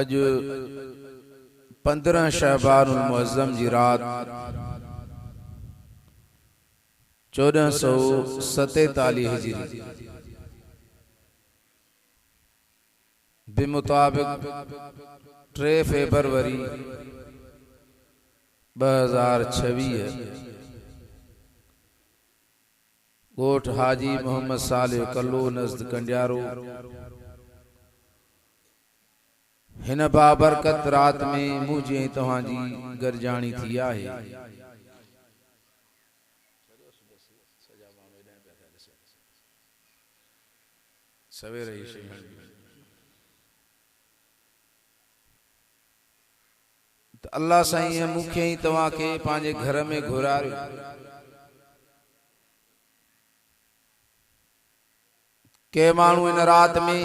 अज 15 शहबानुल मुअज़्ज़म जी रात 1447 हिजरी बेमुताबिक 3 फरवरी 2026 गोठ हाजी मोहम्मद सालिह कल्लू नज़द कंडियारो हिन बाबरकत रात में मुझे तव्हांजी गरजानी थी आहे। सवेरे ही तो अल्लाह साईं मुखे ही तव्हां के पांजे घर में घुरायो। के मानू इन रात में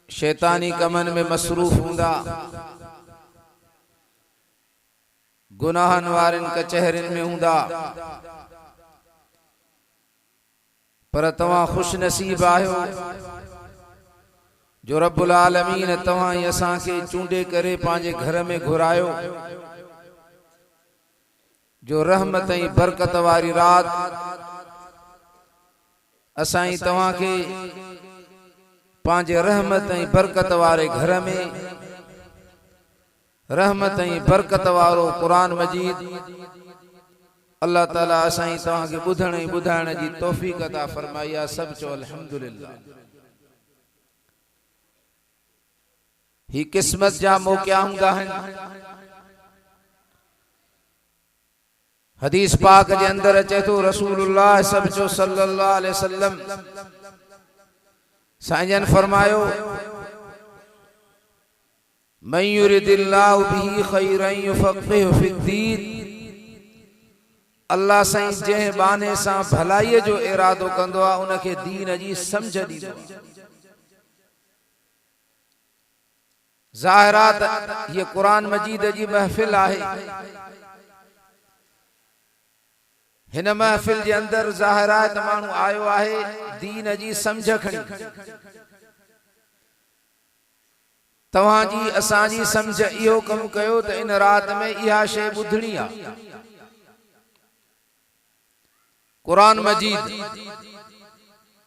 शैतानी कमन में मसरूफ हुंदा, गुनाहन वारिन कचहरिन में हुंदा, पर तव्हां खुश नसीब आयो जो रब्बुल आलमीन तव्हां असां के चूंडे करे पांजे घर में घुरायो। जो रहमत ऐं बरकत वारी रात असां तव्हां के पांजे रहमत ऐं बरकत वारे घर में रहमत ऐं बरकत वारो कुरान मजीद अल्लाह ताला असां तव्हां के ॿुधण ऐं ॿुधाइण जी तौफ़ीक़ अता फरमाई आहे। सब चो अल्हम्दुलिल्लाह। ही किस्मत जा मौक़िया हूंदा आहिनि। हदीस पाक जे अंदर अचे थो रसूलुल्लाह सब चो सल्लल्लाहु अलैहि वसल्लम साईं फरमायो मन युरिदिल्लाहु बिही खैरन युफ़क़िहु फ़िद्दीन। अल्लाह साईं जंहिं बाने सां भलाई जो इरादो कंदो आहे उनखे दीन जी समझ ॾींदो आहे। ज़ाहिरात ये कुरान मजीद जी महफिल आहे। हिन महफिल जे अंदर ज़ाहिरात मानू आयो आहे दीन जी समझ खणी। तव्हांजी असांजी समझ इहो कम कयो त इन रात में इहा शइ ॿुधणी आहे। कुरान मजीद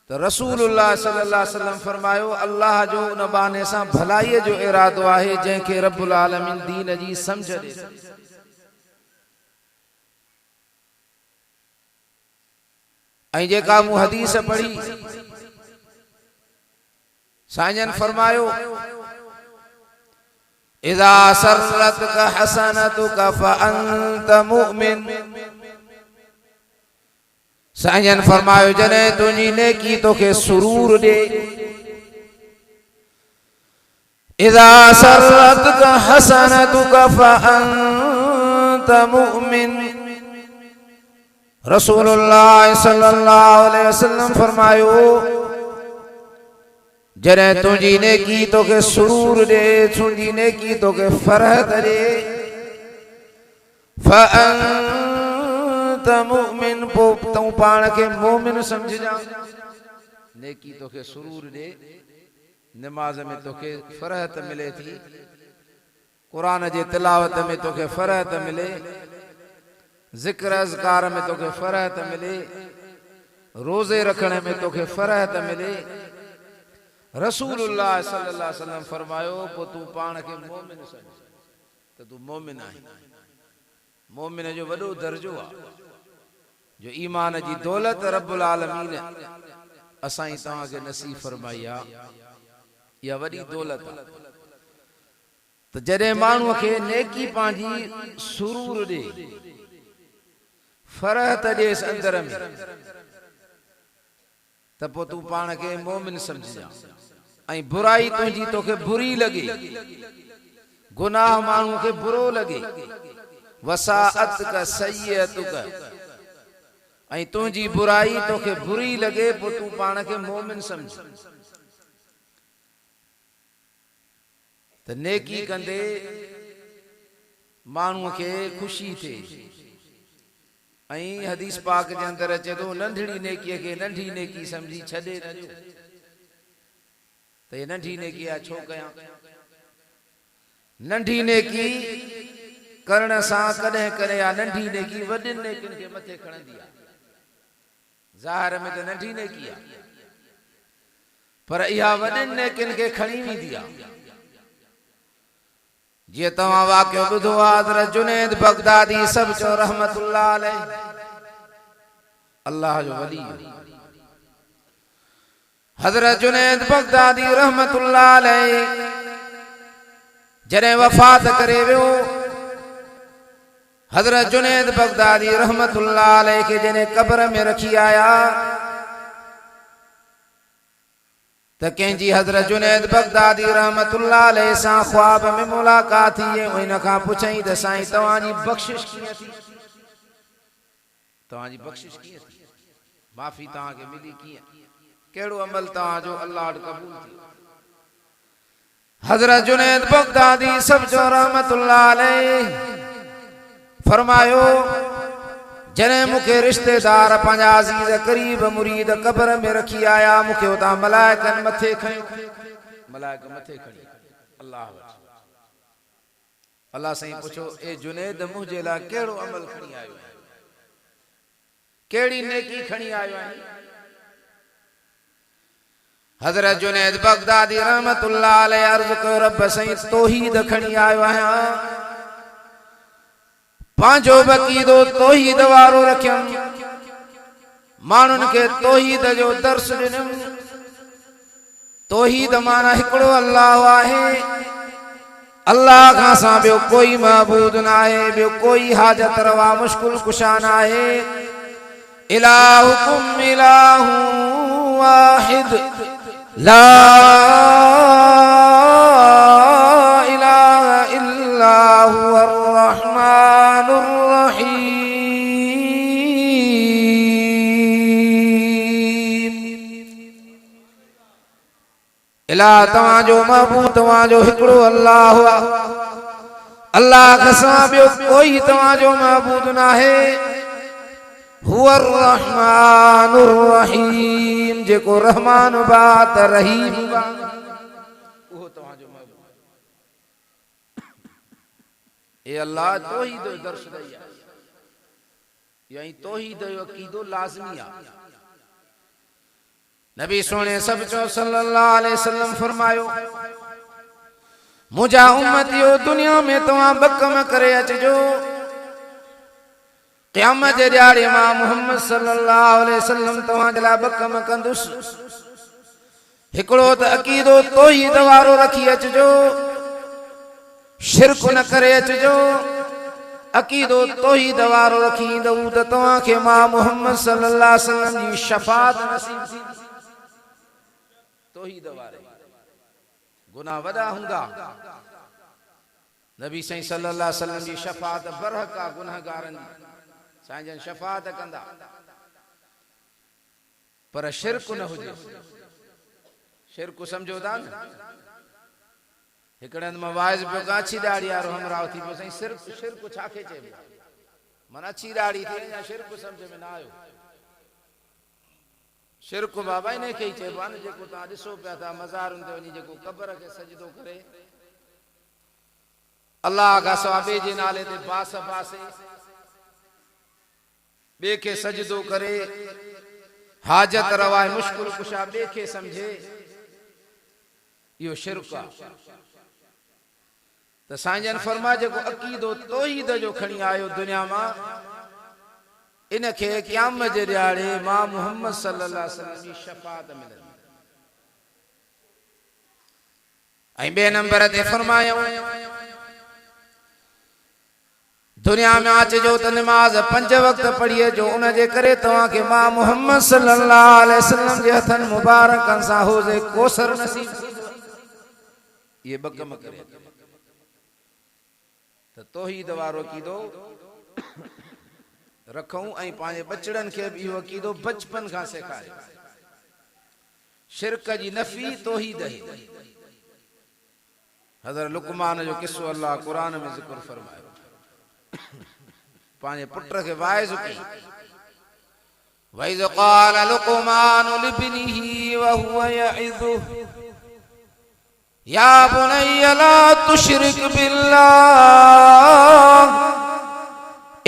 त रसूलुल्लाह सल्लल्लाहु अलैहि वसल्लम फरमायो अल्लाह जो उन बाने सां भलाई जो इरादो आहे जंहिंखे रब्बुल आलमीन दीन जी समझ ॾे। ऐं जेका मूं हदीस पढ़ी साईं फरमायो इज़ा सररतक हसनतुक फअंत मुमिन। साईं फरमायो जॾहिं तुंहिंजी नेकी तोखे सुरूर ॾे। इज़ा सररतक हसनतुक फअंत मुमिन। रसूलुल्लाह सल्लल्लाहु अलैहि वसल्लम फरमायो जॾहिं तुंहिंजी नेकी तोखे सुरूर ॾे, तुंहिंजी नेकी तोखे फरहत ॾे, फ़अंत मुमिन, पोइ तूं पाण खे मोमिन समझजां। नेकी तोखे सुरूर ॾे, नमाज में तोखे फरहत मिले थी, कुरान जे तिलावत में तोखे फरहत मिले, जिक्र अज़कार में तोखे फरहत मिले, रोजे रखने में तोखे फरहत मिले। रसूलुल्लाह सल्लल्लाहु अलैहि वसल्लम फरमायो पो तू पाण के मोमिन समझ त तू मोमिन आहीं। मोमिन जो वडो दर्जो आ जो ईमान जी दौलत रब्बुल आलमीन असां तव्हां के नसीब फरमाई आ। या वडी दौलत आ। त जॾहिं माण्हू के नेकी पांजी सुरूर ॾे, फरहत ॾेस अंदर में, त पोइ तूं पाण खे मोमिन समझजां। ऐं बुराई तुंहिंजी तोखे बुरी लॻे, गुनाह माण्हू खे बुरो लगे वसाअत का सय्यतुक ऐं तुंहिंजी बुराई तोखे बुरी लगे पो तू पाण खे मोमिन समझ त नेकी कंदे माण्हू खे खुशी थे ऐं हदीस पाक जे अंदर अचे तो नंढड़ी नेकी खे नंढी नेकी समझी छॾे न ॾियो त ये नंढी नेकी आ छो कयां नंढी नेकी करण सां कॾहिं कॾहिं आ नंढी नेकी वॾी नेकिन खे मथे खणंदी आ ज़ाहिर में त नंढी नेकी आ पर इहा वॾी नेकिन खे खणी वेंदी आ जे तव्हां वाक़ियो ॿुधो आहे हज़रत जुनैद बगदादी सब चो रहमतुल्लाह अलैह अल्लाह जो वली हज़रत जुनैद बगदादी रहमतुल्लाह अलैह जॾहिं वफ़ात करे वियो हज़रत जुनैद बगदादी रहमतुल्लाह अलैह के जने कब्र में रखी आया त कंहिंजी हज़रत जुनैद बगदादी रहमतुल्लाह अलैह सां ख्वाब में मुलाकात थी इन खां पुछई त साईं तव्हांजी बख़्शिश कीअं थी तव्हांजी बख़्शिश कीअं थी माफ़ी तव्हांखे मिली कीअं कहिड़ो अमल तव्हांजो अल्लाह वटि क़बूल थी हज़रत जुनैद बगदादी सब जो रहमतुल्लाह अलैह फरमायो जने मुखे रिश्तेदार पंहिंजा अज़ीज़ करीब मुरीद कब्र में रखी आया मुखे उतां मलाइकन मथे खयो मलाइक मथे खणी अल्लाह अल्लाह साईं पुछो ए जुनैद मुंहिंजे लाइ कहिड़ो अमल खणी आयो कहिड़ी नेकी खणी आयो आहे हज़रत जुनैद बगदादी रहमतुल्लाह अलैह अर्ज़ कयो रब साईं तौहीद खणी आयो आहियां पांचो बकीदो तौहीद वारो रखियम मानुन के तौहीद जो दर्स दिनम तौहीद माना हिकड़ो अल्लाह आहे अल्लाह खां सा बियो कोई महबूद ना है बियो कोई हाजत रवा मुश्किल कुशा ना है इलाहुकुम इलाहु वाहिद ला इलाहा इल्ला हुवर रहमानुर रहीम इला तवाजो महबूब तवाजो हिकड़ो अल्लाह अल्लाह खसा बियो कोई तवाजो महबूद ना है हुवर रहमानुर रहीम जेको रहमान बात रहीम बा वो तवाजो महबूब ए अल्लाह तौहीद दर्श दया यही तौहीद जो अकीदो लाज़मी आ नबी सोने सब चो सल्लल्लाहु अलैहि वसल्लम फरमायो मुझा उम्मतियो दुनिया में तवा बकम करे अचजो क़यामत जे ॾियारे मां मोहम्मद सल्लल्लाहु अलैहि वसल्लम तवा जे लाइ बकम कंदुस हिकड़ो त अकीदो तौहीद वारो रखी अचजो शिरक न करे अचजो अकीदो तौहीद वारो रखी दऊ त तवा के मां मोहम्मद सल्लल्लाहु अलैहि वसल्लम जी शफाअत नसीब थी तौहीद वारे गुनाह वॾा हूंदा नबी सही सल्लल्लाहु अलैहि वसल्लम जी शफाअत बरहक आ गुनाहगारन साईं जन शफाअत कंदा पर शिरक न हुजे शिरक समझो था न हिकड़े में वाइज पे गाछी दाढ़ी यारो हमरा थी पे सही सिर्फ शिरक छाखे चइबो मन अच्छी दाढ़ी थी या शिरक समझ में ना आयो शिरक बाबा ने के चइबो न जेको ता दिसो पिया था मज़ारुन ते वनी जेको कब्र के सजदो करे अल्लाह का सवाबे जे नाले ते पास पासे बे के सजदो करे हाजत रवाए मुश्किल कुशा बे के समझे यो शिरक आ त साईं फरमा जेको अकीदो तौहीद जो खणी आयो दुनिया मां इन के क़यामत जे ॾियारे मां मोहम्मद सल्लल्लाहु अलैहि वसल्लम जी शफाअत मिलंदी ऐं बे नंबर ते फरमायो दुनिया में अचजो त नमाज 5 वक्त पढ़िए जो उन जे करे तवा के मां मोहम्मद सल्लल्लाहु अलैहि वसल्लम जे हथन मुबारकन सा होजे कोसर नसीब ये बकम करे तो तौहीद वारो कीदो रखूं ऐं पंहिंजे बचड़नि खे बि इहो कीदो बचपन खां सेखारे शिरक जी नफ़ी तौहीद ही हज़रत लुकमान जो किस्सो अल्लाह कुरान में ज़िक्र फरमायो पंहिंजे पुट खे वाइज़ कई वइज़ क़ाल लुकमान लिब्निही वहुव यइज़ुहु या बुनय्य ला तुशरिक बिल्लाह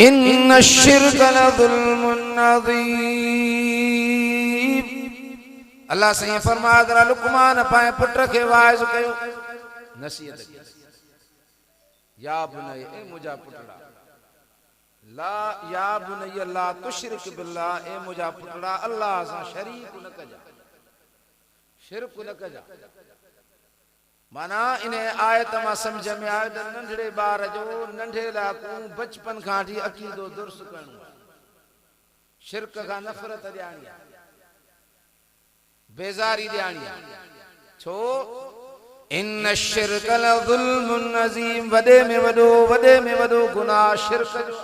इन्न शिर्क लज़ुल्मुन अज़ीम। अल्लाह सही फरमाया जरा लुकमान पाए पुट खे वाइज़ कयो नसीहत या बुनय्य ए मुजा पुटड़ा ला या बुनय्य ला तुशरिक बिल्लाह ए मुजा पुटड़ा अल्लाह सां शरीक न कजा शिरक न कजा माना इन आयत मां समझ में आयो त नंढड़े ॿार जो नंढे लाकू बचपन खां वठी अक़ीदो दुरुस्त करणो आहे शिरक खां नफ़रत ॾियाणी आहे बेज़ारी ॾियाणी आहे छो इन शिरक लज़ुल्मुन अज़ीम वॾे में वॾो गुनाह शिरक जो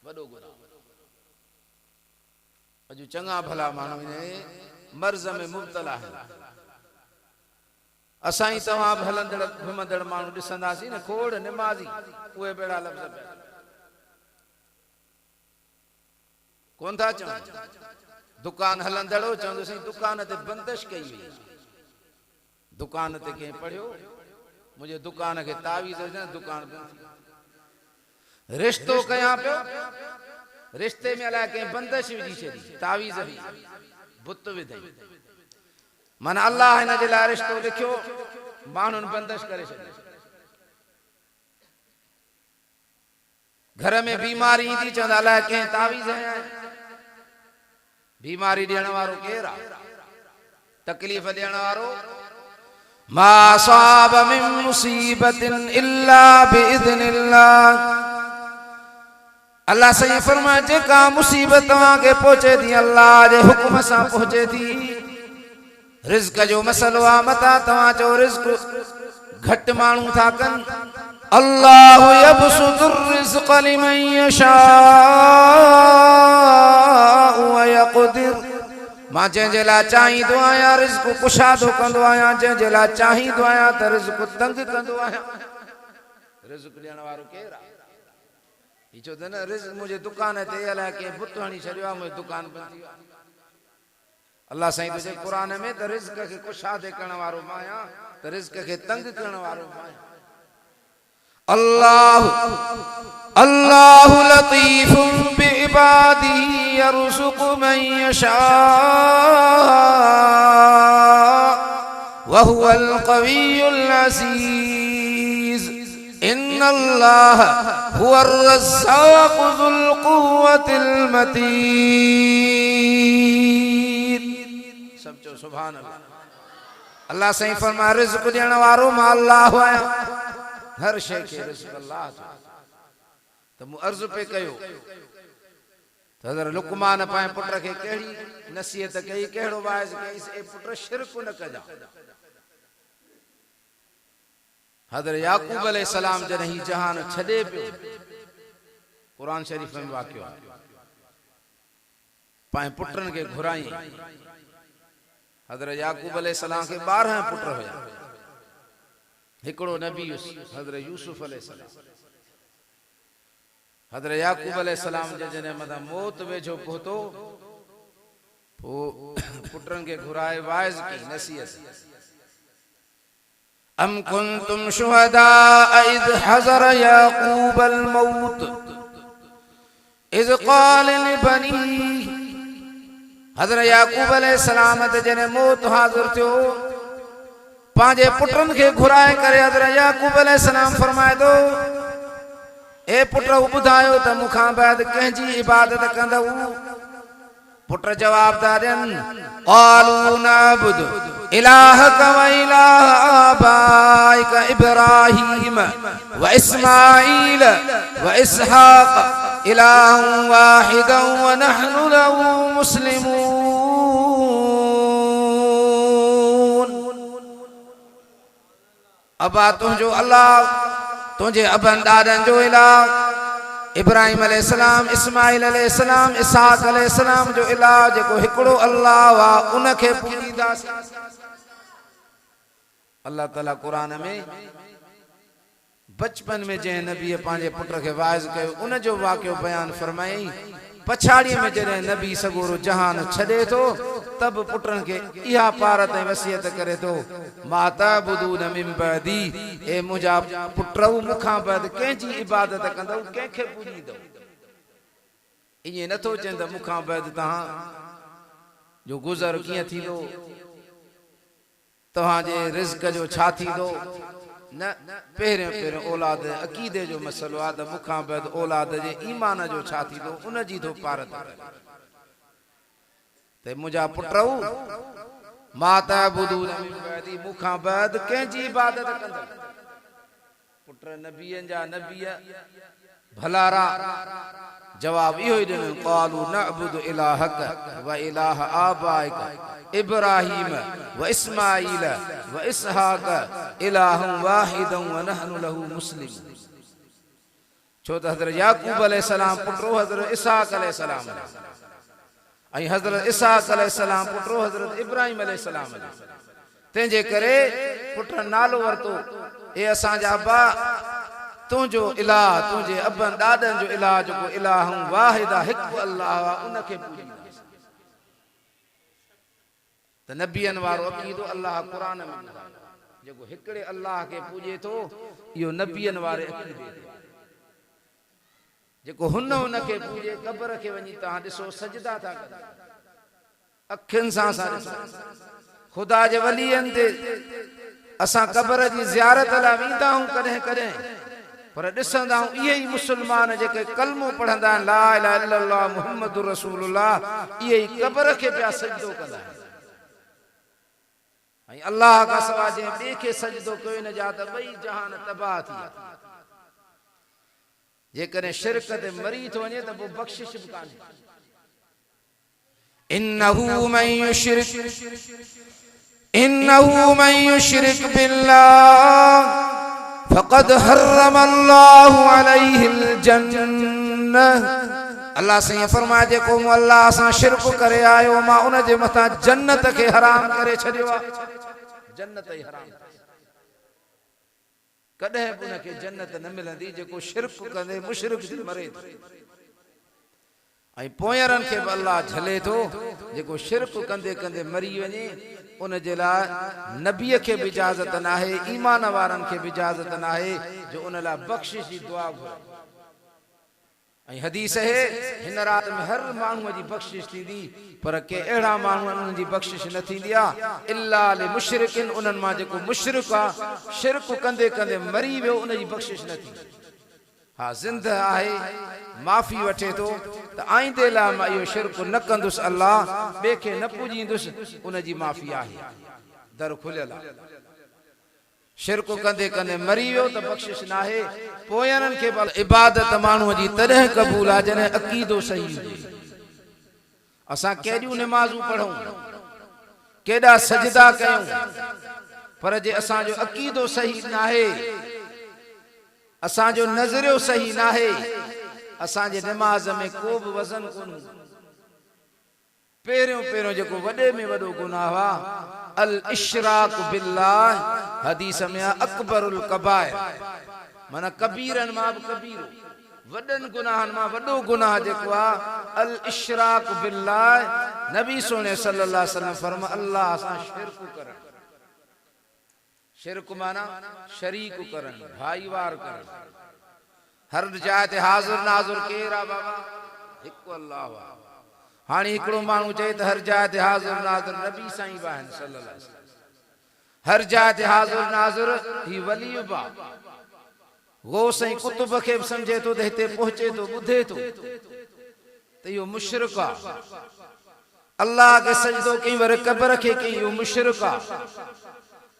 वॾो गुनाह अॼु चङा भला माण्हू इन मर्ज़ में मुब्तला आहिनि असां ई तव्हां हलंदड़ घुमंदड़ माण्हू ॾिसंदासीं न खोड़ निमाज़ी उहे बेड़ा लफ़्ज़ कोन था चवनि दुकान हलंदड़ो चवंदुसि दुकान ते बंदिश कई हुई दुकान ते कंहिं पढ़ियो मुंहिंजे दुकान खे तावीज़ दुकान रिश्तो कयां पियो रिश्ते में अलाए कंहिं बंदिश विझी छॾी तावीज़ हुई बुत विधई माना अल्लाह हिन जे लाइ रिश्तो लिखियो माण्हुनि बंदिश करे छॾी घर में बीमारी ईंदी चवंदा अलाए कंहिं तावीज़ हयां बीमारी ॾियण वारो केरु आहे तकलीफ़ ॾियण वारो मा असाब मिन मुसीबतिन इल्ला बिइज़्निल्लाह अल्लाह सही फरमाए जेका मुसीबत तव्हां खे पहुचे थी अल्लाह जे हुक्म सां पहुचे थी रिज़्क जो मसलो आहे मता तव्हां चओ रिज़्क घटि माण्हू था कनि अल्लाहु यबसुतुर रिज़्क़ लिमन यशाउ व यक़दिर मां जंहिंजे लाइ चाहींदो आहियां रिज़्क कुशादो कंदो आहियां जंहिंजे लाइ चाहींदो आहियां त रिज़्क तंग कंदो आहियां रिज़्क ॾियण वारो केरु आहे हीअ चओ त न रिज़्क मुंहिंजे दुकान ते अलाए कंहिं बुत हणी छॾियो आहे मुंहिंजी दुकान बंदि थी आहे अल्लाह साईं तुंहिंजे क़ुर में त रिज़्क खे कुशादे करण वारो मां आहियां त रिज़्क खे तंग करण वारो मां आहियां अल्लाहु लतीफ़ुम बिइबादिही यरज़ुक़ु मन यशाअ व हुवल क़वियुल अज़ीज़ इन्नल्लाह हुवर रज़्ज़ाक़ु ज़ुल क़ुव्वतिल मतीन सब चो सुभान अल्लाह अल्लाह सही फरमाए रिज़्क ॾियण वारो मां अल्लाह आहियां हर शइ खे रिज़्क अल्लाह जो त मूं अर्ज़ु पे कयो त हज़रत लुकमान पंहिंजे पुट खे कहिड़ी नसीहत कई कहिड़ो वाइज़ कईसि ए पुट शिरक न कजा हज़रत याकूब अलैहिस्सलाम जॾहिं ही जहान छॾे पियो क़ुरान शरीफ़ में वाक़ियो आहे पंहिंजे पुटनि खे घुराई हज़रत याकूब अलैहिस्सलाम खे 12 पुट हुया हिकिड़ो नबी हज़रत यूसुफ अलैहिस्सलाम हज़रत याकूब अलैहिस्सलाम जे जॾहिं मथां मौत वेझो पहुतो पोइ पुटनि खे घुराए वाइज़ कई नसीहत अम कुंतुम शुहदा इज़ हज़र याकूबल मौत इज़ क़ाल लिबनी हज़रत याकूब अलैहिस्सलाम ते जॾहिं मौत हाज़िर थियो पंहिंजे पुटनि खे घुराए करे हज़रत याकूब अलैहिस्सलाम फरमाए थो ए पुट ॿुधायो त मूंखां बाद कंहिंजी इबादत कंदव पुट जवाब था ॾियनि क़ालू नअबुदु इलाहक व इलाह आबाइक इब्राहीम व इस्माईल व इसहाक़ इलाहन वाहिदन व नहनु लहु मुस्लिमून अबा तुंहिंजो अल्लाह तुझे अबन दादन जो इलाह इब्राहिम अलैहिस्सलाम, इस्माइल अलैहिस्सलाम, इसहाक अलैहिस्सलाम जो इलाह जेको हिकिड़ो अल्लाह वा उनखे पूजींदासीं। अल्लाह ताला कुरान में बचपन में जंहिं नबी पंहिंजे पुट खे वाइज़ कयो उन जो वाक़ियो बयान फरमाई। पछाड़ी में जॾहिं नबी सगोरो जहान छॾे थो तब पुटन के इहा पारत ऐं वसियत करे थो, माता बुदून मिन बदी, ए मुंहिंजा पुटऊ मूंखां बाद कंहिंजी इबादत कंदव, कंहिंखे पूॼींदव। ईअं नथो चवनि त मूंखां बाद तव्हां जो गुज़र कीअं थींदो, तव्हांजे रिज़्क़ जो छा थींदो। न, पहिरियों पहिरियों औलाद अक़ीदे जो मसलो आहे त मूंखां बाद औलाद जे ईमान जो छा थींदो उन जी थो पारत ते मुंहिंजा पुटऊ माता बुदून मिन बदी, मूंखां बाद कंहिंजी इबादत कंदव। पुट नबीअनि जा नबीअ भलारा जवाब इहो ई ॾिनो, क़ालू नअबुदु इलाहक व इलाह आबाइक इब्राहीम व इस्माईल व इसहाक इलाहम वाहिदन व नहनु लहू मुस्लिमून। छो त हज़रत याकूब अलैहिस्सलाम पुटो हज़रत इसहाक अलैहिस्सलाम ऐं हज़रत इसहाक अलैहिस्सलाम पुटो हज़रत इब्राहिम अलैहिस्सलाम। तंहिंजे करे पुट नालो वरितो, ए असांजा अब्बा तुंहिंजो इलाह, तुंहिंजे अबन ॾाॾनि जो इलाह जेको इलाह वाहिद आहे, हिकु अल्लाह आहे, उनखे पूॼींदासीं। त नबियनि वारो अक़ीदो अल्लाह क़ुरान में जेको हिकिड़े अल्लाह खे पूॼे थो, इहो नबियनि वारे अक़ीदे जेको हुन उनखे पूॼे। क़ब्र खे वञी तव्हां ॾिसो सजदा था कनि, अखियुनि सां ॾिसो ख़ुदा जे वलीअनि ते। असां क़ब्र जी ज़ियारत लाइ वेंदा आहियूं कॾहिं कॾहिं, पर ॾिसंदा आहियूं इहे ई मुस्लमान जेके कलमो पढ़ंदा आहिनि ला इलाहा इल्लल्लाह मुहम्मदुर रसूलुल्लाह, इहे ई क़ब्र खे पिया सजदो कंदा आहिनि। ऐं अल्लाह खां सवाइ जंहिं ॿिए खे सजदो कयो इन जा त ॿई जहान तबाह थी विया। जेकॾहिं शिरक ते मरी थो वञे त पोइ बख़्शिश बि कान्हे। इन्नहु मन युश्रिक बिल्लाह फ़क़द हर्रमल्लाहु अलैहिल जन्नह। अल्लाह से फरमाए जेको मूं अल्लाह सां शिरक करे आयो मां उन जे मथां जन्नत खे हराम करे छॾियो आहे। जन्नत ई हराम, कॾहिं बि उनखे जन्नत न मिलंदी जेको शिरक कंदे मुशरिक थी मरे थो। ऐं पोयरनि खे बि अल्लाह झले थो, जेको शिरक कंदे कंदे मरी वञे उन जे लाइ नबीअ खे बि इजाज़त न आहे, ईमान वारनि खे बि इजाज़त न आहे जो उन लाइ बख़्शिश जी दुआ घुरे। ऐं हदीस है हिन राति में हर माण्हूअ जी बख़्शिश थींदी, पर के अहिड़ा माण्हू उन्हनि जी बख़्शिश न थींदी आहे इल्ला लिमुशरिकिन, उन्हनि मां जेको मुशरिक आहे शिरक कंदे कंदे मरी वियो उन जी बख़्शिश न थींदी। हा ज़िंद आहे, माफ़ी वठे थो त आईंदे लाइ मां इहो शिरक न कंदुसि, अल्लाह ॿिए खे न पूॼींदुसि, उन जी माफ़ी आहे, दर खुलियल आहे। शिरक कंदे कंदे मरी वियो त बख़्शिश न आहे। पोयरनि खे इबादत माण्हूअ जी तॾहिं क़बूल आहे जॾहिं अक़ीदो सही हुजे। असां केॾियूं निमाज़ूं पढ़ूं, केॾा सजदा कयूं, पर जे असांजो अक़ीदो सही न आहे, असांजो नज़रियो सही न आहे, असांजे निमाज़ में को बि वज़न कोन। पहिरियों पहिरियों जेको वॾे में वॾो गुनाह आहे अल इशराक बिल्लाह, हदीस में अकबरुल कबाइर, माना कबीरन मां बि कबीरो, वॾनि गुनाहनि मां वॾो गुनाह जेको आहे अल इशराक बिल्लाह। नबी सोने सल्लल्लाहु अलैहि वसल्लम फरमा अल्लाह सां शिरक करण। शिरक माना शरीक करण, भाईवार करण। हर जाइ ते हाज़िर नाज़िर केरु आहे बाबा, हिकु अल्लाह आहे। हाणे हिकिड़ो माण्हू चए त हर जाइ ते हाज़िर नाज़िर नबी साईं बि आहिनि सल्लल्लाहु अलैहि वसल्लम, हर जाइ ते हाज़िर नाज़िर ही वली बि, गौस ऐं कुतुब खे बि सम्झे थो त हिते पहुचे थो, ॿुधे थो, त इहो मुशरिक आहे। अल्लाह खे सजदो कई वरी क़ब्र खे कई, इहो मुशरिक आहे।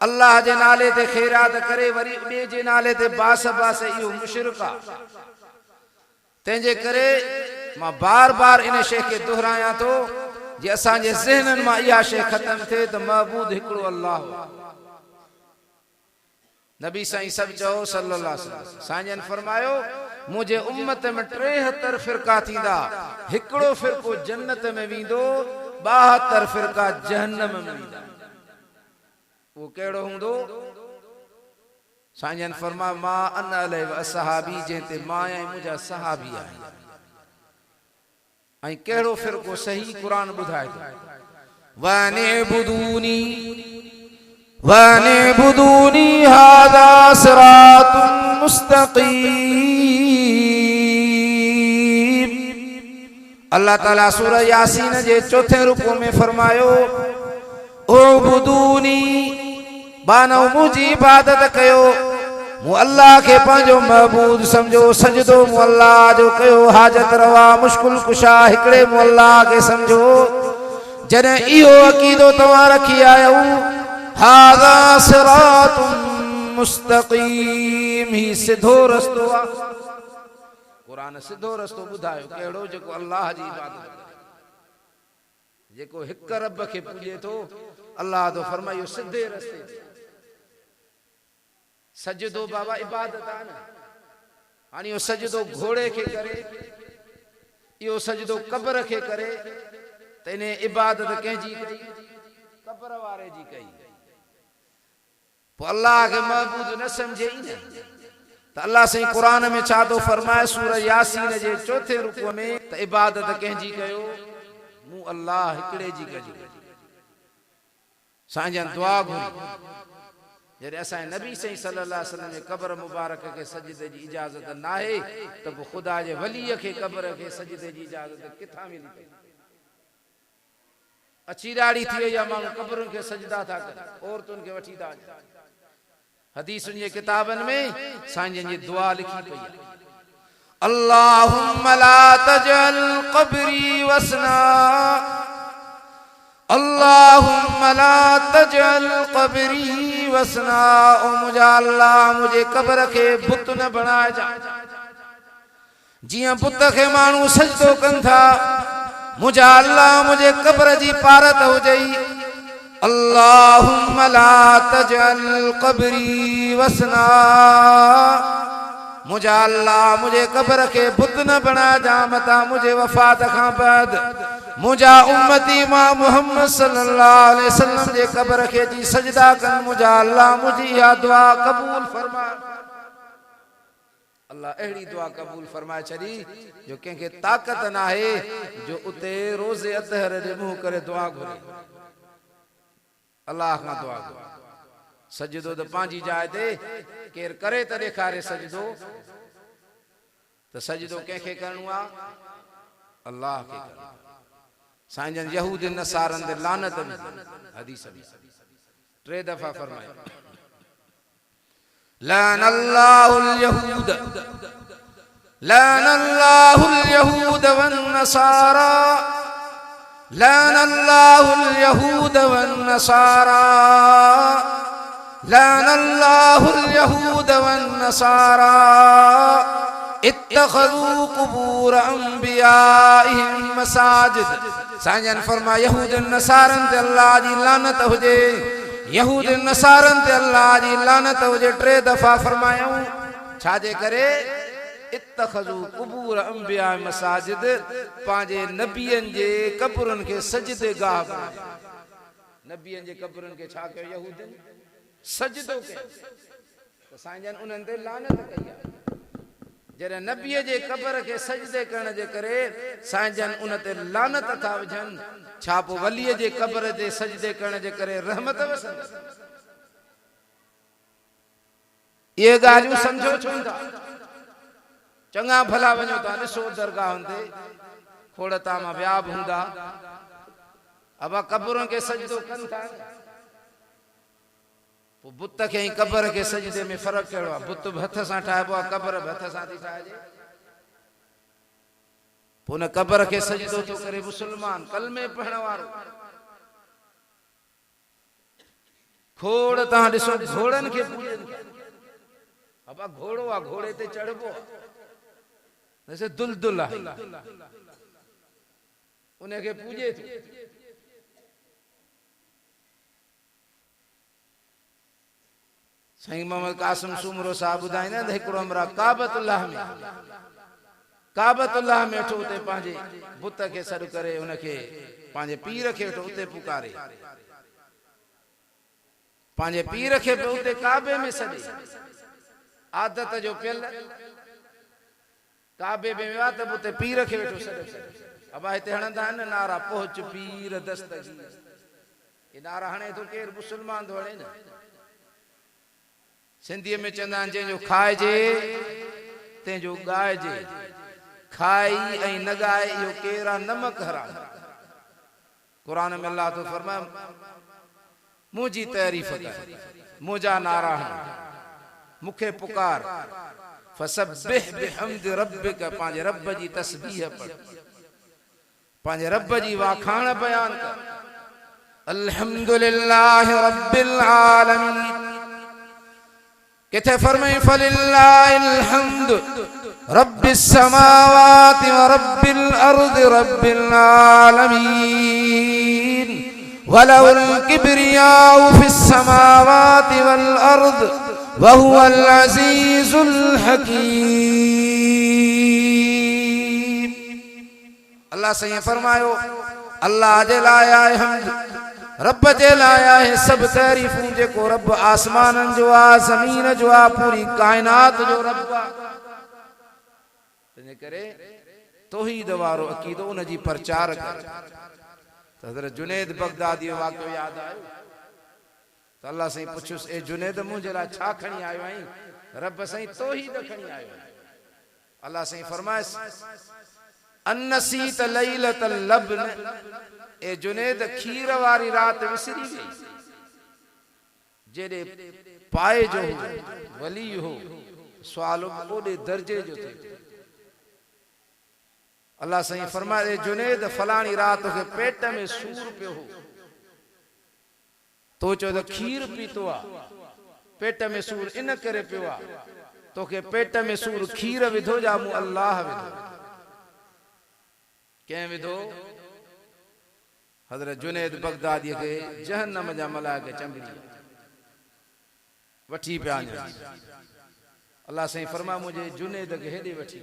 अल्लाह जे नाले ते ख़ैरात करे वरी ॿिए जे नाले ते बास बास, इहो मुशरिक आहे। तंहिंजे करे मां बार बार इन शइ खे दोहरायां थो जे असांजे ज़हननि मां इहा शइ ख़तम थिए त महबूद हिकिड़ो अल्लाह। नबी साईं सब चओ सल्लल्लाहु अलैहि वसल्लम। साईं फरमायो मुझे उम्मत में 73 फिरका थींदा, हिकिड़ो फिरको जन्नत में वेंदो, 72 फिरका जहन्नम में वेंदा। वो कहिड़ो हूंदो? साईं फरमा मा अन अलैहि व असहाबी, जंहिंते मां ऐं मुंहिंजा सहाबी आहिनि। ऐं कहिड़ो फिरको सही क़ुरान ॿुधाए थो, वाने बुदूनी हादा सिरातुन मुस्तकीम। अल्लाह ताला सूरह यासीन जे 4 रुको में फरमायो ओ बुदूनी, बानो मुझी इबादत कयो, मु अल्लाह के पंहिंजो महबूद समझो, सजदो मु अल्लाह जो कयो, हाजत रवा मुश्किल कुशा हिकड़े मु अल्लाह के समझो। जॾहिं इहो अकीदो तव्हां रखी आयो, हादा सिरातुन मुस्तकीम, ही सिधो रस्तो आ। कुरान सिधो रस्तो ॿुधायो कहिड़ो? जेको अल्लाह जी इबादत करे, जेको हिक रब खे पूॼे थो। अल्लाह तो फरमायो सिधे रस्ते ते। सजदो बाबा इबादत आहे न। हाणे इहो सजदो घोड़े खे करे, इहो सजदो कब्र खे करे, त इन इबादत कंहिंजी कई? कब्र वारे जी कई। पोइ अल्लाह खे महबूद न सम्झे ई न। त अल्लाह साईं क़ुरान में छा थो फरमाए सूरह यासीन जे 4 रुको में, त इबादत कंहिंजी कयो? मूं अल्लाह हिकड़े जी कई। साईं जन दुआ घुरी, जॾहिं असांजे नबी साईं सल्लल्लाहु अलैहि वसल्लम जे कब्र मुबारक खे सजदे जी इजाज़त नाहे, त पोइ ख़ुदा जे वलीअ खे कब्र खे सजदे जी इजाज़त किथां मिली पई? अची ॾाढ़ी थी वई आहे, माण्हू कब्रुनि खे सजदा था कनि, औरतुनि खे वठी था अचनि। हदीसुनि जे किताबनि में साईं जन जी दुआ लिखी पई आहे, अल्लाहुम्मा ला तजअल क़ब्री वसना, अल्लाहुम्मा ला तजअल क़ब्री वसना। ओ मुझा अल्लाह, मुझे कब्र के बुत न बनाए जा। जियां बुत के मानू सजदो कन था, मुझा अल्लाह मुझे कब्र जी पारत हो जाई। अल्लाहुम्मा ला तजअल क़ब्री वसना, मुझा अल्लाह मुझे कब्र के बुत न बना जा मता। मुझे वफात खां बाद मुझा उम्मती मां मुहम्मद सल्लल्लाहु अलैहि वसल्लम जे कब्र के जी सजदा कन। मुझा अल्लाह मुझी या दुआ कबूल फरमा। अल्लाह अहिड़ी दुआ कबूल फरमाए छड़ी जो कंहिंखे ताक़त न आहे जो उते रोज़े अतहर जे मुंह करे दुआ घुरे। अल्लाह खां दुआ घुरे। सजदो त पंहिंजी जाइ ते केर करे त ॾेखारे सजदो, त सजदो कंहिंखे करणो आहे? अल्लाह खे करणो। साईं जन यहूद नसारन ते लानत में हदीस में 3 दफ़ा फरमायो, लान अल्लाहुल यहूद, लान अल्लाहुल यहूद वन नसारा, लान अल्लाहुल यहूद वन नसारा, लान अल्लाहुल यहूद वन नसारा, इत्तखज़ू कुबूर अंबियाइहिम मसाजिद। साईं जन फरमा यहूद नसारन ते अल्लाह जी लानत हुजे, यहूद नसारन ते अल्लाह जी लानत हुजे। 3 दफ़ा फरमायूं छाजे करे? इत्तखज़ू कुबूर अंबिया मसाजिद, पंहिंजे नबियनि जे कब्रनि खे सजदे गाह बणायो। नबियनि जे कब्रनि खे छा कयो? यहूदनि सजदो कयो। त साईं जन उन्हनि ते लानत कई आहे। जॾहिं नबीअ जे कब्र खे सजदे करण जे करे साईं जन उन ते लानत था विझनि, छा पोइ वलीअ जे कब्र ते सजदे करण जे करे रहमत वसंदी? इहे ॻाल्हियूं सम्झो छो था? चङा भला वञो था, ॾिसो दरगाहुनि ते खोड़ तामा विया बि हूंदा, अबा कब्रुनि खे सजदो कनि था। पोइ बुत खे ऐं कब्र खे सजदे में फ़र्क़ु कहिड़ो आहे? बुत बि हथ सां ठाहिबो आहे, कब्र बि हथ सां थी ठाहिजे। पोइ उन कब्र खे सजदो थो करे मुस्लमान, कलमे पढ़ण वारो। खोड़ तव्हां ॾिसो घोड़नि खे पूॼनि था। अबा घोड़ो आहे, घोड़े ते चढ़बो आहे, जैसे दुलदुल आहे, उनखे पूॼे थो। साईं मोहम्मद कासिम सूमरो साहब ॿुधाईंदा त हिकिड़ो हमरा काबतुल्लाह में वेठो उते पंहिंजे बुत खे सॾु करे उनखे पंहिंजे पीर खे वेठो उते पुकारे पंहिंजे पीर खे बि उते काबे में सॾे आदत जो पियल काबे में विया त उते पीर खे वेठो सॾे अबा हिते हणंदा आहिनि नारा पहुच पीर दस्तगी ये नारा हणे थो केरु मुस्लमान थो हणे न सिंधीअ में चवंदा आहिनि जंहिंजो खाइजे तंहिंजो ॻाइजे खाई ऐं न ॻाए इहो केरु आहे नमक हराम क़ुरान में अल्लाह तो फरमाए मुंहिंजी तारीफ़ कर मुंहिंजा नारा हण मूंखे पुकार फसब्बिह बिहम्दि रब्बिक पंहिंजे रब जी तस्बीह पढ़ पंहिंजे रब जी वाखाण बयान कर अल्हम्दुलिल्लाहि रब्बिल आलमीन किथे फरमाई फलिल्लाहिल हम्द रब्बिस समावाति व रब्बिल अर्दि रब्बिल आलमीन वलहुल किब्रियाउ फिस समावाति वल अर्द व हुवल अजीजुल हकीम अल्लाह से फरमायो अल्लाह जे लाइ आहे हम्द रब जे लाइ आहे सब तारीफ़ूं जेको रब आसमाननि जो आहे ज़मीन जो आहे पूरी काइनात जो रब आहे तंहिंजे करे तौहीद वारो अक़ीदो उन जी प्रचार कर त हज़रत जुनैद बगदादी जो वाक़ियो यादि आयो त अल्लाह साईं पुछियुसि ए जुनैद मुंहिंजे लाइ छा खणी आयो आहीं रब साईं तौहीद खणी आयो अल्लाह साईं फरमायसि अन्नसीत लैलतल लब्न ए जुनैद खीर वारी रात विसरी गई जेडे पाए जो वली हो सवाल ओडे दर्जे जो थे अल्लाह साईं फरमाए जुनैद फलानी रात के पेट में सूर पियो हो तो चो तो खीर पीतो आ पेट में सूर इन करे पियो आ तो के पेट में सूर खीर विधो जा मु अल्लाह विधो के विधो हज़रत जुनैद बगदादी के जहन्नम जा मलाइका चंबड़ी वठी पिया अल्लाह साईं फरमा मुझे जुनैद के हेॾे वठी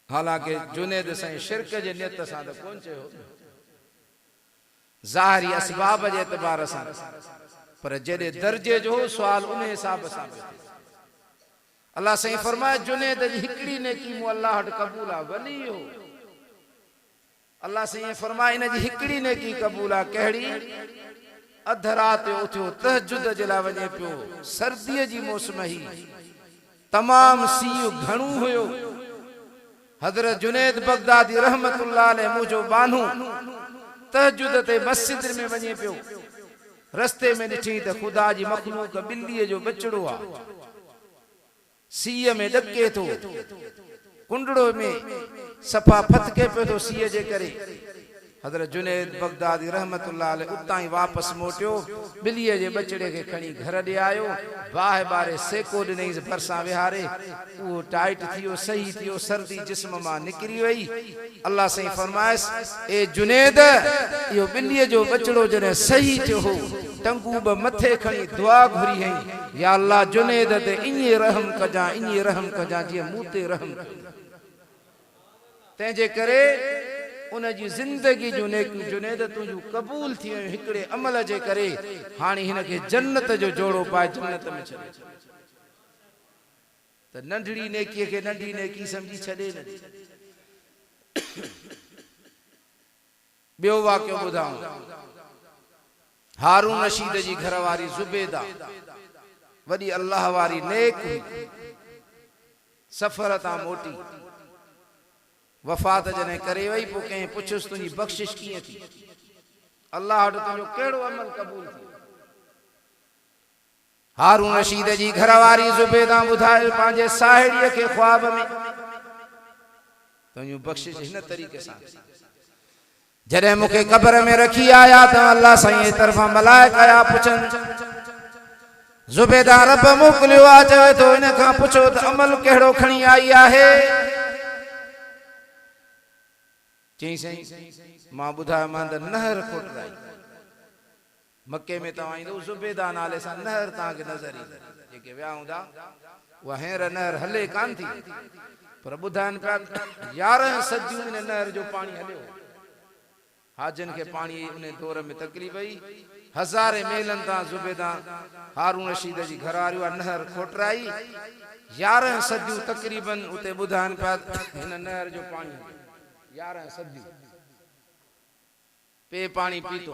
हालांकि जुनैद साईं शिरक जे नियत सां त कोन चयो ज़ाहिरी असबाब जे एतबार सां पर जेॾे दर्जे जो हो सुवाल उन हिसाब सां अल्लाह साईं फरमाए जुनैद जी हिकड़ी नेकी मु अल्लाह वटि क़बूल आहे वली हो अल्लाह साईं फरमाए इन जी हिकड़ी नेकी क़बूल आहे कहिड़ी अध रात जो उथियो तहजुद जे लाइ वञे पियो सर्दीअ जी मौसम ही तमाम सीउ घणो हुयो हज़रत जुनैद बगदादी रहमतुल्लाह अलैह मुझो बानू तहजुद ते मस्जिद में वञे पियो रस्ते में ॾिठी त ख़ुदा जी मखलूक बिल्लीअ जो बचड़ो आहे सीअ में ॾके थो कुंडड़ो में सफ़ा फतके पियो थो सीअ जे करे हज़रत जुनैद बगदादी रहमतुल्लाह अलैह उतां ई वापसि मोटियो बिल्लीअ जे बचड़े खे खणी घर ॾे आयो बाहि बारे सेको ॾिनईंसि भरिसां विहारे उहो टाइट थियो सही थियो सर्दी जिस्म मां निकिरी वई अल्लाह साईं फरमायसि ए जुनैद इहो बिल्लीअ जो बचड़ो जॾहिं सही थियो हो टंगू बि मथे खणी दुआ घुरी हई या अल्लाह जुनैद ते ईअं रहम कजां जीअं मूं ते रहम तंहिंजे करे उन जी जिंदगी जो नेकियूं जुनैद तुंहिंजूं क़बूल थी वियूं हिकिड़े अमल जे करे हाणे हिन खे जन्नत जो जोड़ो पाए जन्नत में छॾे त नंढड़ी नेकीअ खे नंढी नेकी समझी छॾे न ॿियो वाक़ियो ॿुधाऊं हारून रशीद जी घरवारी ज़ुबैदा वॾी अल्लाह वारी नेक हुई सफ़र तां मोटी वफ़ात जने करे वही पो कहीं पुछुसि तुंहिंजी बख़्शिश कीअं थी अल्लाह वटि तुंहिंजो कहिड़ो अमल क़बूल थी हारून रशीद जी घरवारी ज़ुबैदा ॿुधाए पंहिंजे साहेड़ीअ खे ख्वाब में तुंहिंजूं बख़्शिश हिन तरीक़े सां जॾहिं मूंखे क़ब्र में रखी आया त अल्लाह साईं तरफ़ां मलाइका आया पुछनि ज़ुबैदा रब मोकिलियो आहे चवे थो इन खां पुछो त अमल कहिड़ो खणी आई आहे चई साईं मां ॿुधायो मां त नहर खोटराई मक्के में तव्हां ईंदो ज़ुबैदा नाले सां नहर तव्हांखे नज़र ईंदी जेके विया हूंदा उहा हींअर नहर हले कान थी पर ॿुधाइनि पिया 11 सदियूं इन नहर जो पाणी हलियो हाजन के पानी उन दौर में तकलीफ़ हुई हज़ारे मेलन तां ज़ुबैदा हारून रशीद जी घरवारी नहर खोटराई 11 सदियूं तकरीबन उते ॿुधाइनि पिया हिन नहर जो पानी 11 सदियूं पे पानी पीतो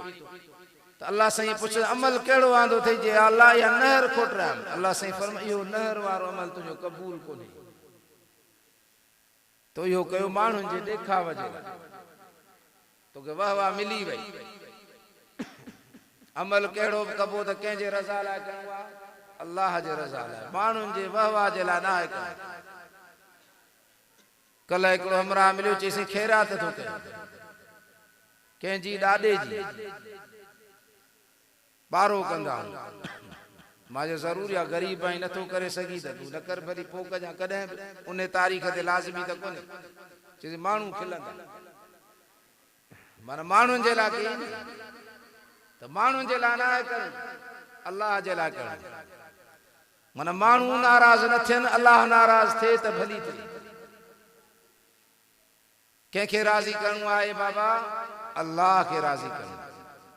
तो अल्लाह साईं पुछ अमल केड़ो आंदो थई जे अल्लाह या नहर खोटरा अल्लाह साईं फरमायो इहो नहर वारो अमल तुझो कबूल कोने तो इहो कयो माण्हुनि जे ॾेखाव जे तो के वाह वाह मिली वई अमल केड़ो कबो त कंहिंजे रज़ा लाइ कयो आहे अल्लाह जे रज़ा लाइ माण्हुनि जे वाह वाह जे लाइ न आहे कल्ह हिकिड़ो हमरा मिलियो चईसीं ख़ैरात थो कयो कंहिंजी ॾाॾे जी ॿारो कंदा मां ज़रूरी आहे गरीब आई नथो करे सघी त तूं न कर भली पोइ कजां कॾहिं उन तारीख़ ते लाज़मी त कोन्हे चईसीं माण्हू खिलंदा माना माण्हुनि जे लाइ कई त माण्हुनि जे लाइ न आहे करणु अल्लाह जे लाइ करणु माना माण्हू नाराज़ न थियनि अल्लाह नाराज़ थिए त भली थिए कंहिंखे राज़ी करणो आहे बाबा अल्लाह खे राज़ी करणो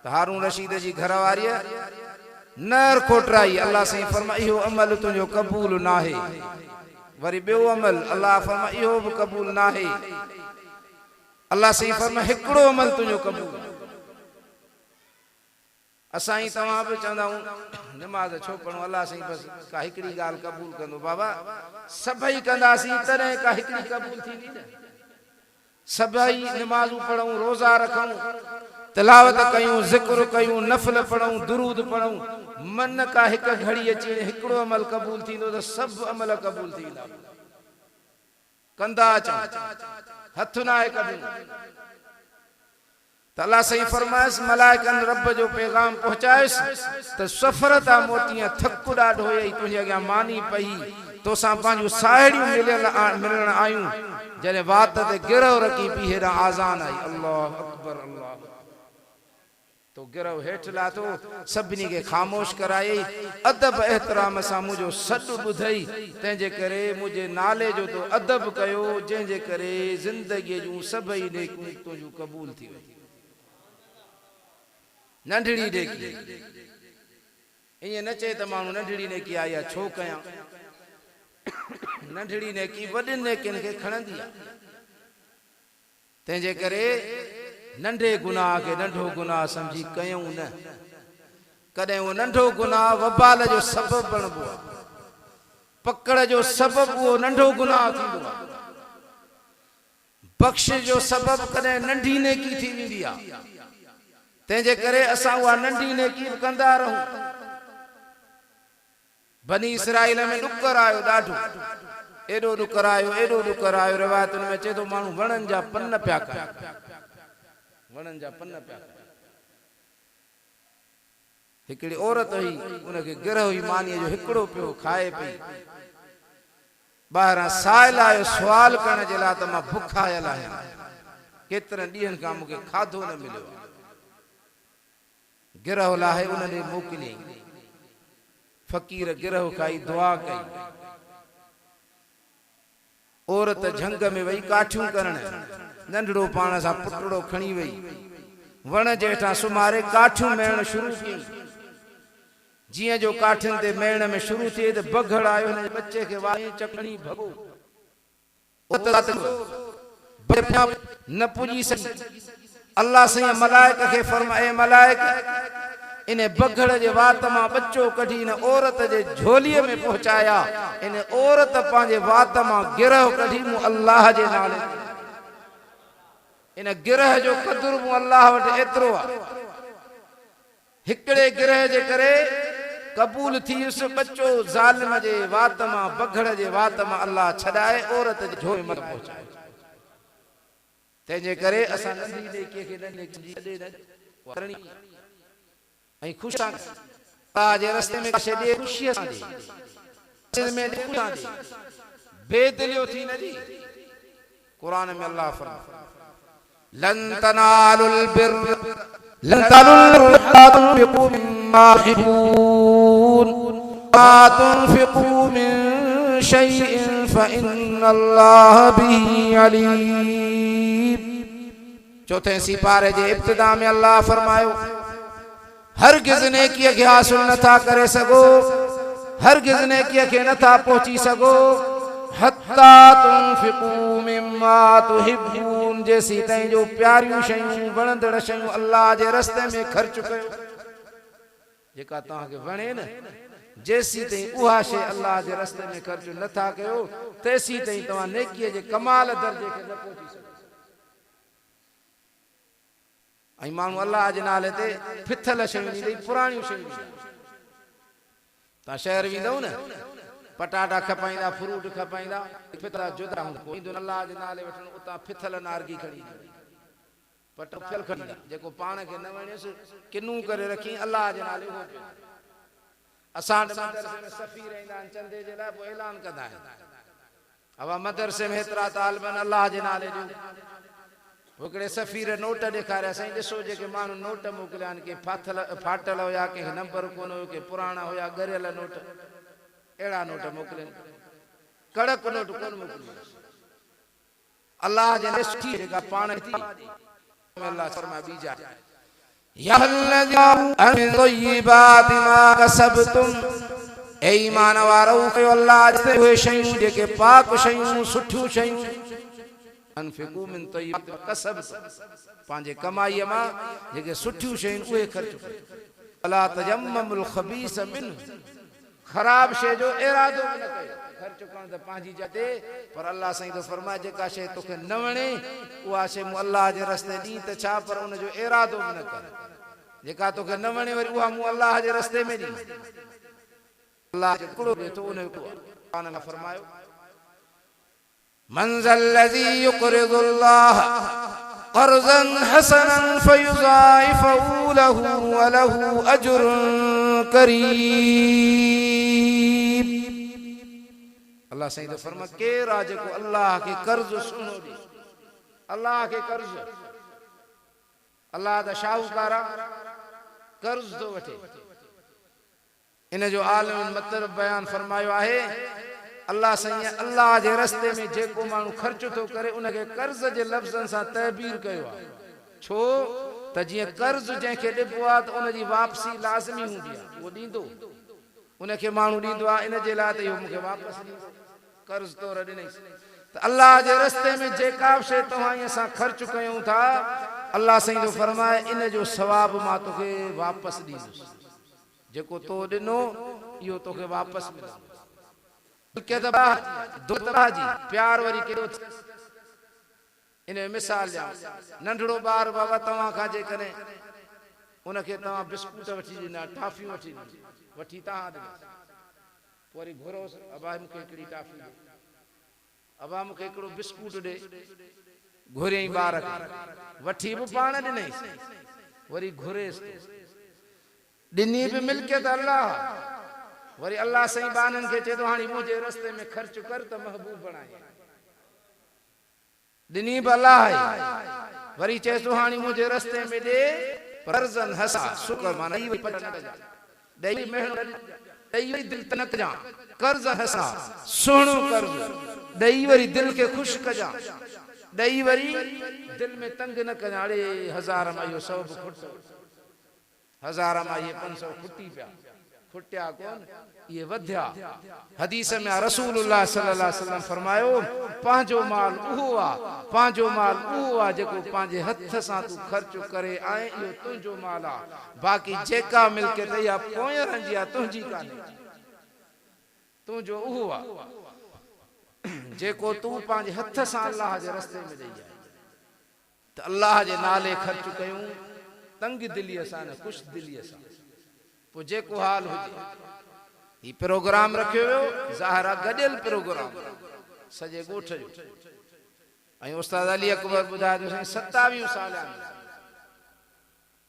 त हारून रशीद जी घरवारीअ नहर खोटराई अल्लाह साईं फरमायो इहो अमल तुंहिंजो क़बूल न आहे वरी ॿियो अमल अल्लाह फरमायो इहो बि क़बूल न आहे अल्लाह साईं फरमायो हिकिड़ो अमल तुंहिंजो क़बूल असां ई तव्हां बि चवंदा आहियूं नमाज़ छो पढ़ूं अल्लाह साईं बसि का हिकिड़ी ॻाल्हि क़बूल कंदो बाबा सभई कंदासीं तॾहिं का हिकिड़ी क़बूल थींदी न सभई नमाज़ूं पढ़ूं रोज़ा रखूं तिलावत कयूं ज़िक्र कयूं नफ़ल पढ़ूं दुरूद पढ़ूं मन का हिकु घड़ी अची हिकिड़ो अमल क़बूल थींदो त सभु अमल क़बूल थींदा कंदा अचूं हथ न आहे कढूं त अल्लाह साईं फरमायसि मलाइकनि रब जो पैगाम पहुचायुसि त सफ़र तां मोतीअ थकु ॾाढो हुई तुंहिंजे अॻियां मानी पई तोसां पंहिंजूं साहेड़ियूं मिलण आयूं जॾहिं वात ते गिरह रखी पई हेॾां आज़ान आई अल्लाह अकबर अल्लाह तो गिरह हेठि लाथो सभिनी खे ख़ामोश कराई अदब एहतराम सां मुंहिंजो सॾु ॿुधई तंहिंजे करे मुंहिंजे नाले जो तो अदब कयो जंहिंजे करे ज़िंदगीअ जूं सभई नेकियूं तुंहिंजूं क़बूल थी वई नंढड़ी नेकी ईअं न चए त माण्हू नंढड़ी नेकी आई आहे छो कयां नंढड़ी नेकी वॾनि नेकियुनि खे खणंदी आहे तंहिंजे करे नंढे गुनाह खे नंढो गुनाह समझी कयूं न कॾहिं उहो नंढो गुनाह वबाल जो सबबु बणिबो आहे पकड़ जो सबबु उहो नंढो गुनाह थींदो आहे बख़्श जो सबबु कॾहिं नंढी नेकी थी वेंदी आहे तंहिंजे करे असां उहा नंढी नेकी कंदा रहूं बनी इसराइल में ॾुकर आयो ॾाढो एॾो ॾुकर आयो रिवायतुनि में चए थो माण्हू वणनि जा पन पिया खाइनि वणनि जा पन पिया खाइनि हिकिड़ी औरत हुई उनखे गिरह हुई मानीअ जो हिकिड़ो पियो खाए पई ॿाहिरां साहिल आयो सुवाल करण जे लाइ त मां बुखायल आहियां केतिरनि ॾींहंनि खां मूंखे खाधो न मिलियो गिरह लाहे उन्हनि मोकिलियईं फ़कीर गिरह खाई दुआ कई औरत झंग में वही काठियूं करण नंढड़ो पाण सां पुटड़ो खणी वई वण जे हेठां सुमारे काठियूं मेण शुरू कई जीअं जो काठियुनि ते मेण में शुरू थिए त बघड़ आयो हिन बच्चे खे वाई चकणी भॻो न पुॼी सघी अल्लाह साईं मलाइक खे फरमाए मलाइक इन बघड़ जे वात मां बच्चो कढी इन औरत जे झोलीअ में पहुचाया इन औरत पंहिंजे वात मां गिरह कढी मूं अल्लाह जे नाले इन गिरह जो क़दुर मूं अल्लाह वटि एतिरो आहे हिकिड़े गिरह जे करे क़बूल थियुसि बच्चो ज़ालिम जे वात मां बघड़ जे वात मां अल्लाह छॾाए औरत जे झोले में पहुचाए तंहिंजे करे असां नंढी नेकीअ खे करणी ऐं ख़ुशि अल्लाह जे रस्ते में छॾे ख़ुशीअ सां में बेदिलियो थी न दी क़ुरान में अल्लाह फरमाए लन तनालुल बिर लन तनुल्लु हत्ता तुनफिकू मिम्मा तुहिब्बून मा तुनफिकू मिन शैइन फइन्नल्लाह बिही अलीम। चौथे सिपारे जे इब्तिदा में अल्लाह फरमायो हरगिज़ नेकीअ खे हासिल नथा करे सघो, हरगिज़ नेकीअ खे नथा पहुची सघो हत्ता तुनफिकू मिम्मा तुहिब्बून, जेसी ताईं जो प्यारियूं शयूं वणंदड़ शयूं अल्लाह जे रस्ते में ख़र्च कयो। जेका तव्हांखे वणे न जेसी ताईं उहा शइ अल्लाह जे रस्ते में ख़र्च नथा कयो तेसी ताईं तव्हां नेकीअ जे कमाल दर्जे खे न पहुची सघो। ऐं माण्हू अल्लाह जे नाले ते फिथल शयूं ॾींदई, पुराणियूं शयूं ॾींदा। तव्हां शहर वेंदव न पटाटा खपाईंदा, फ्रूट खपाईंदा, फिथल जुदा हूंदा। अल्लाह जे नाले वठण उतां फिथल नारगी खणी पटल खणी जेको पाण खे न वणेसि किनूं करे रखी अल्लाह जे नाले उहो असां मदरसे में सफ़ीर ईंदा आहिनि चंदे जे लाइ पोइ ऐलान कंदा आहिनि अब मदरसे में हेतिरा तालिब आहिनि अल्लाह जे नाले ॾियो। हिकिड़े सफ़ीर नोट ॾेखारिया साईं ॾिसो जेके माण्हू नोट मोकिलिया आहिनि के फाटल हुया, कंहिंखे नंबर कोन हुयो, के पुराणा हुया ॻरियल नोट, अहिड़ा नोट मोकिलिनि, कड़क नोट कोन मोकिलियो। अल्लाह जे सुठी जेका पाण थी अल्लाह फरमाए बीजा या अल्लाह अमिन तय्यिबाति मा कसबतुम, ए ईमान वारो कयो अल्लाह जे उहे शयूं जेके पाक शयूं सुठियूं शयूं अनफिकू मिन तय्यिबाति मा कसब, पंहिंजे कमाईअ मां जेके सुठियूं शयूं उहे ख़र्च कयो। अला तजम्ममुल ख़बीस मिन, ख़राब शइ जो इरादो न कयो। ख़र्च करण त पंहिंजी जते पर अल्लाह साईं तो फरमाए जेका शइ तोखे न वणे उहा शइ मूं अल्लाह जे रस्ते ॾी त छा पर उन जो इरादो न कर। जेका तोखे न वणे वरी उहा मूं अल्लाह जे रस्ते में ॾी। अल्लाह जो हिकिड़ो ॾे थो उन जो क़ुरान में फरमायो मन ज़ल्लज़ी युक़रिदुल्लाह क़र्ज़न हसनन फयुज़ाइफ़हु लहू व लहू अज्रुन करीम। अल्लाह साईं तो फरमा केर आहे जेको अल्लाह के कर्ज सुनो ॾे, अल्लाह के कर्ज, अल्लाह दा शाहूकार कर्ज तो वठे। इन जो आलम मतलब बयान फरमायो आहे अल्लाह साईं अल्लाह जे रस्ते में जेको माण्हू ख़र्च तो करे उनखे कर्ज जे लफ़्ज़नि सां तहबीर कयो आहे। छो त जीअं कर्ज जंहिंखे ॾिबो आहे त उनजी वापसी लाज़मी हूंदी आहे, उहो ॾींदो, उनखे माण्हू ॾींदो आहे इन जे लाइ त इहो मूंखे वापसि ॾींदो, कर्ज तौर ॾिनईसि। त अल्लाह जे रस्ते में जेका बि शइ तव्हां असां ख़र्च कयूं था अल्लाह साईं जो फरमाए इन जो सवाबु मां तोखे वापसि ॾींदुसि। जेको तो ॾिनो इहो तोखे वापसि मिलंदो। प्यार वरी केॾो इन मिसाल ॾियां, नंढड़ो ॿार बाबा तव्हां खां जेकॾहिं उनखे तव्हां बिस्कुट वठी ॾिना, टाफियूं वठी ॾिनी, वठी तव्हां ॾिना, वरी घुरोसि अबा मूंखे हिकिड़ी टाफी ॾे, अबा मूंखे हिकिड़ो बिस्कुट ॾे, घुरियईं ॿार खे, वठी बि पाण ॾिनईसि, वरी घुरेसि ॾिनी बि मिल्कियत अल्लाह, वरी अल्लाह साईं बाननि खे चए थो हाणे मुंहिंजे रस्ते में ख़र्च कर त महबूब बणाए, ॾिनी बि अल्लाह आहे, वरी चए थो हाणे मुंहिंजे रस्ते में ॾे कर्ज़न हसा शुक्र माना ॾेई पट न कजां, ॾेई महिनत ॾेई दिलि त न कजां, कर्ज़ हसा सुहिणो कर्ज़ ॾेई वरी दिलि खे ख़ुशि कजां, ॾेई वरी दिलि में तंग न कजां, अड़े 1000 मां इहो 100 बि खुट, 1000 मां इहे 500 खुटी पिया, खुटिया कोन ये वध्या। हदीस में रसूलुल्लाह सल्लल्लाहु अलैहि वसल्लम फरमायो पंहिंजो माल उहो आहे, पंहिंजो माल उहो आहे जेको पंहिंजे हथ सां तूं ख़र्च करे आए, इहो तुंहिंजो माल आहे, बाक़ी जेका मिल्कियत इहा पोयरनि जी आहे तुंहिंजी कान्हे, तुंहिंजो उहो आहे जेको तूं पंहिंजे हथ सां अल्लाह जे रस्ते में ॾेई आहे। त अल्लाह जे नाले ख़र्च कयूं तंग दिलीअ सां न ख़ुशि दिलीअ सां, पोइ जेको हाल हुजे। ही प्रोग्राम रखियो वियो ज़ाहिर आहे गॾियल प्रोग्राम सॼे ॻोठ जो, ऐं उस्ताद अली अकबर ॿुधाए थो 27 साल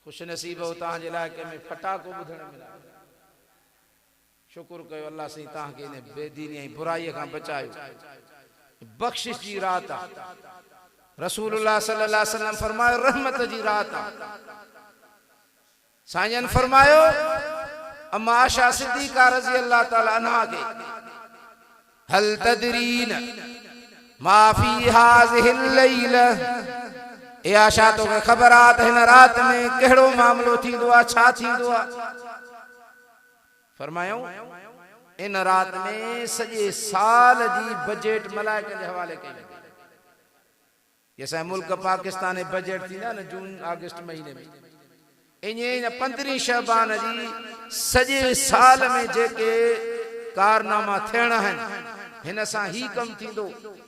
ख़ुशि नसीब हो तव्हांजे इलाइक़े में फटाको ॿुधण मिला, शुक्र कयो अल्लाह साईं तव्हांखे इन बेदीनी ऐं बुराईअ खां बचायो, बख़्शिश जी रात आहे। रसूलुल्लाह सल्लल्लाहु अलैहि वसल्लम फरमायो रहमत जी रात आहे, साईं फरमायो अम्मा आशा सिद्दीका रज़ी अल्लाह ताला अन्हा के हल तदरीन मा फी हाज़िहिल लैला, ए आशा तो के खबर आत हिन रात में केड़ो मामलो थींदो आ, छा थींदो आ? फरमायो इन रात में सजे साल जी बजट मलाइकनि के हवाले कई। जैसा मुल्क पाकिस्तान बजट थी ना जून अगस्त महीने में, इन 15 शबान जी सजे साल में जेके कारनामा थियणा आहिनि, हिन सां ही कम थींदो,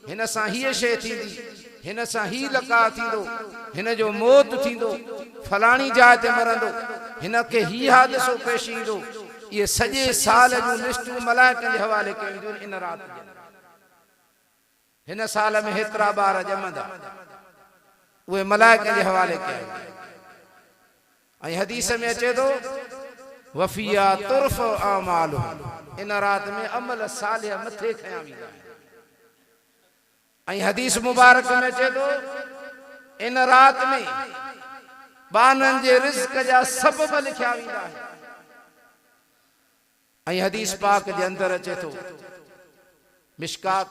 हिन सां ही शइ थींदी, हिन सां ही लका थींदो, हिन जो मौत थींदो, फलाणी जाइ ते मरंदो, हिन के ही हादिसो पेश ईंदो, ये सजे साल जो लिस्टू मलाइकनि जे हवाले कयूं इन रात जे। हिन साल में हेतरा बार जमंदा, उहे मलाइकनि जे हवाले कया। ऐं हदीस में अचे तो वफिया तुरफ आमाल, इन रात में अमल सालिह मथे खया वेंदा आहिनि। ऐं हदीस मुबारक में अचे तो इन रात में बाननि जे रिज़्क़ जा सबब लिखिया वेंदा आहिनि। ऐं हदीस पाक जे अंदर अचे तो मिशकात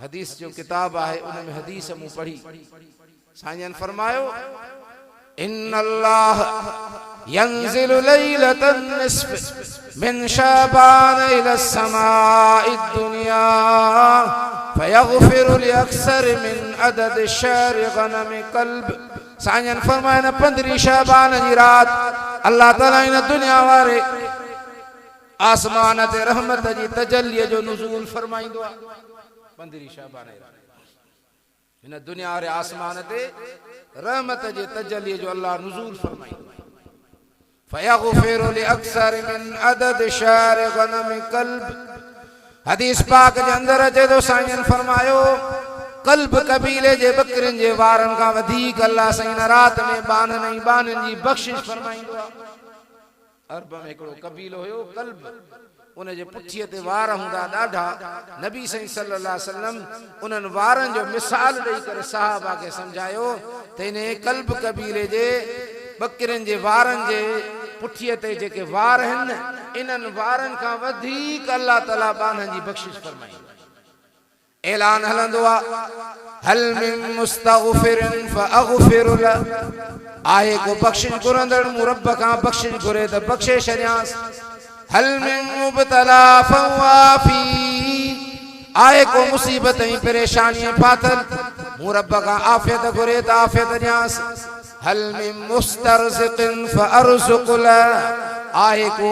हदीस जो किताब है, उनमें हदीस मूं पढ़ी, साईं फरमायो इन्नल्लाह यंज़िलु लैलतन निस्फ़ मिन शअबान इला समाइद दुनिया फयग़फ़िरु लिअक्सर मिन अदद शहर गनम कल्ब। साईं फरमाया 15 शअबान जी रात अल्लाह ताला इन दुनिया वारे आसमान ते रहमत जी तजल्ली जो नुज़ूल फरमाइंदो आ। 15 शअबान इन दुनिया वारे आसमान ते रहमत जी तजल्ली जो अल्लाह नुज़ूल फरमाइंदो। फयग़फ़िरु लिअक्सर मिन अदद शहर गनम कल्ब। हदीस पाक जे अंदर अचे तो साईं फरमायो कल्ब कबीले जे बकरिन जे वारन का वधीक अल्लाह साईं रात में बाननि बाननि जी बख्शिश फरमाइंदो आ। अरब में एकड़ो कबीलो होयो कल्ब, उन जे पुठीअ ते वार हुंदा ॾाढा। नबी साईं सल्लल्लाहु अलैहि वसल्लम उन्हनि वारनि जो मिसाल ॾेई करे सहाबा खे समझायो त इन कल्ब कबीले जे बकरिन जे वारनि जे पुठीअ ते जेके वार आहिनि, इन्हनि वारनि खां वधीक अल्लाह ताला बाननि जी बख्शिश फरमाई। ऐलान हलंदो आ हल मिन मुस्तग़फ़िरिन फ़अग़फ़िरु लह, आहे को बख्शिश घुरंदड़ मूं रब खां बख्शिश घुरे त बख्शे छॾियांसि। हल मिन मुब्तला फ़वाफ़ी, आहे को मुसीबत ऐं परेशानी फाथल मूं रब खां आफ़ियत घुरे त आफ़ियत ॾियांसि। हल मिन मुस्तरज़िक़िन फ़अरज़ुक़ लह, आहे को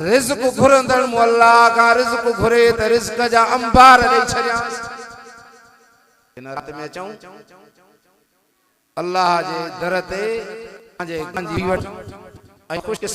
रिज़्क़ घुरंदड़ मूं अल्लाह खां रिज़्क़ घुरे त रिज़्क़ जा अंबार ॾेई छॾियांसि। इन रात में अचूं अल्लाह जे दर ते,